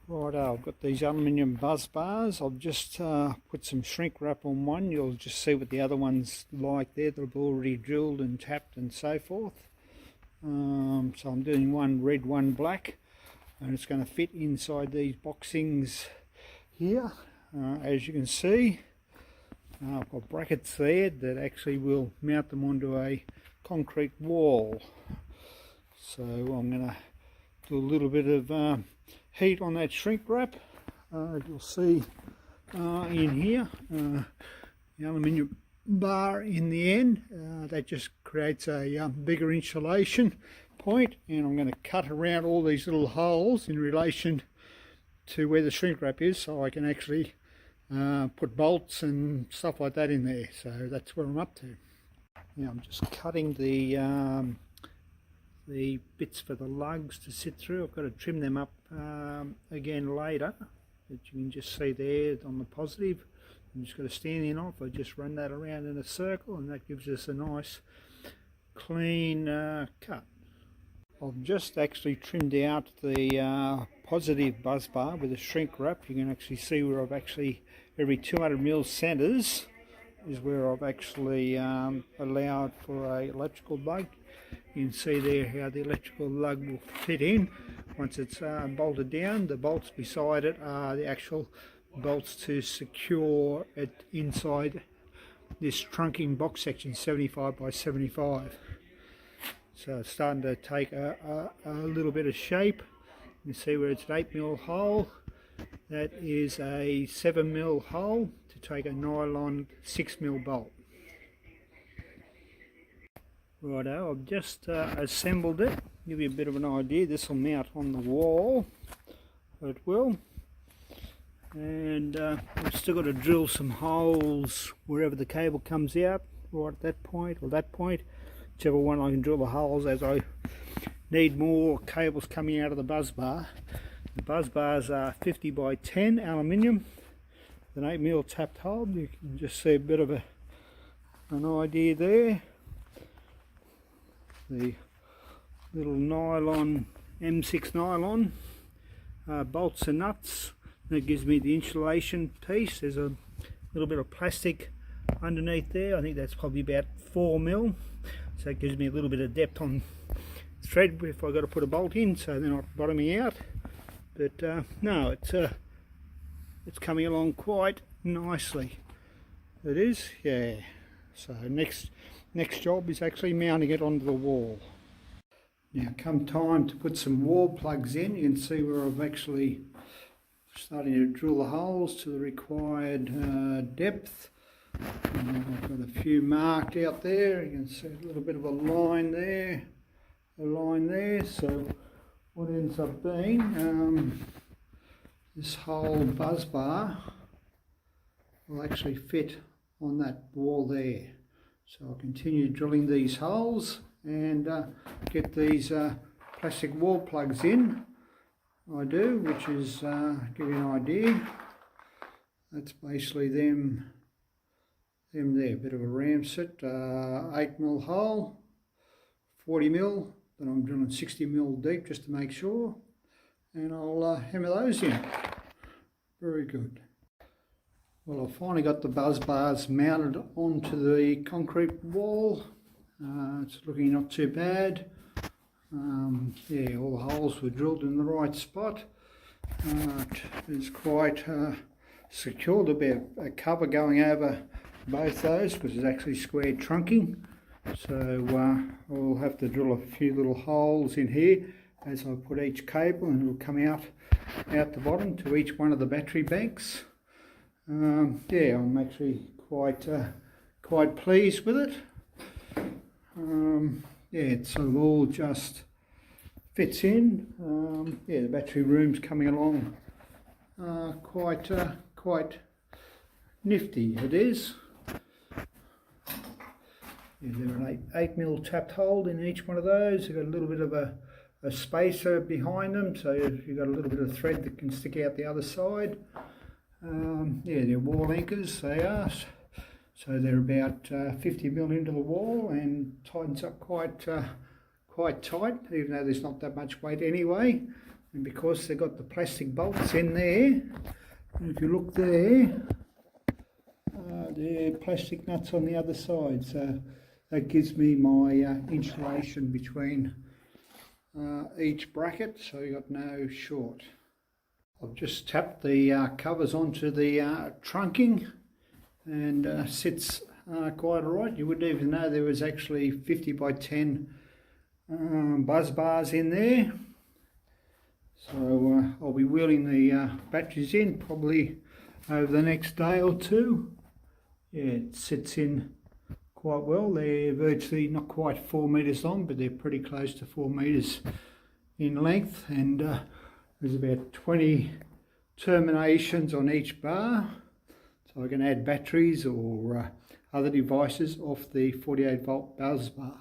Right, I've got these aluminium buzz bars. I've just put some shrink wrap on one. You'll just see what the other one's like there. They've already drilled and tapped and so forth. So I'm doing one red, one black, and it's going to fit inside these boxings here. As you can see, I've got brackets there that actually will mount them onto a concrete wall. So I'm going to do a little bit of heat on that shrink wrap. You'll see in here the aluminium bar in the end. That just creates a bigger insulation point, and I'm going to cut around all these little holes in relation to where the shrink wrap is, so I can actually put bolts and stuff like that in there. So that's what I'm up to. Now I'm just cutting the bits for the lugs to sit through. I've got to trim them up again later, but you can just see there on the positive. I'm just got to stand in off. I just run that around in a circle, and that gives us a nice clean cut. I've just actually trimmed out the positive buzz bar with a shrink wrap. You can actually see where I've actually, every 200mm centres is where I've actually allowed for a electrical lug. You can see there how the electrical lug will fit in once it's bolted down. The bolts beside it are the actual bolts to secure it inside this trunking box section, 75 by 75. So it's starting to take a little bit of shape. You can see where it's an 8mm hole. That is a 7mm hole to take a nylon 6mm bolt. Righto, I've just assembled it. Give you a bit of an idea. This will mount on the wall. It will. And I've still got to drill some holes wherever the cable comes out, right at that point or that point. Whichever one I can drill the holes, as I need more cables coming out of the buzz bar. The buzz bars are 50 by 10 aluminium with an 8mm tapped hole. You can just see a bit of an idea there. The little nylon, M6 nylon bolts and nuts. That gives me the insulation piece. There's a little bit of plastic underneath there. I think that's probably about 4mm. So that gives me a little bit of depth on thread if I've got to put a bolt in, so they're not bottoming out. But no, it's coming along quite nicely. It is, yeah. So next job is actually mounting it onto the wall. Now come time to put some wall plugs in, you can see where I've actually starting to drill the holes to the required depth. I've got a few marked out there. You can see a little bit of a line there, So what ends up being, this whole buzz bar will actually fit on that wall there. So I'll continue drilling these holes and get these plastic wall plugs in. I do, which is, give you an idea, that's basically them there, bit of a ramset, 8mm hole, 40mm, then I'm drilling 60mm deep just to make sure, and I'll hammer those in. Very good. Well, I've finally got the buzz bars mounted onto the concrete wall. It's looking not too bad. Yeah, all the holes were drilled in the right spot. It's quite secure. There'll be a cover going over both those because it's actually square trunking. So I'll have to drill a few little holes in here as I put each cable, and it'll come out the bottom to each one of the battery banks. Yeah, I'm actually quite pleased with it. Yeah, it sort of all just fits in. Yeah, the battery room's coming along quite nifty. It is. Yeah, there are an 8mm tapped hole in each one of those. You've got a little bit of a spacer behind them, so you've got a little bit of thread that can stick out the other side. Yeah, they're wall anchors, they are. So they're about 50mm into the wall and tightens up quite tight, even though there's not that much weight anyway. and because they've got the plastic bolts in there, and if you look there, there are plastic nuts on the other side, so that gives me my insulation between each bracket, so you've got no short. I've just tapped the covers onto the trunking, and sits quite alright. You wouldn't even know there was actually 50 by 10 buzz bars in there. So I'll be wheeling the batteries in probably over the next day or two. Yeah, it sits in quite well. They're virtually not quite 4 metres long, but they're pretty close to 4 metres in length, and there's about 20 terminations on each bar, so I can add batteries or other devices off the 48 volt buzz bar.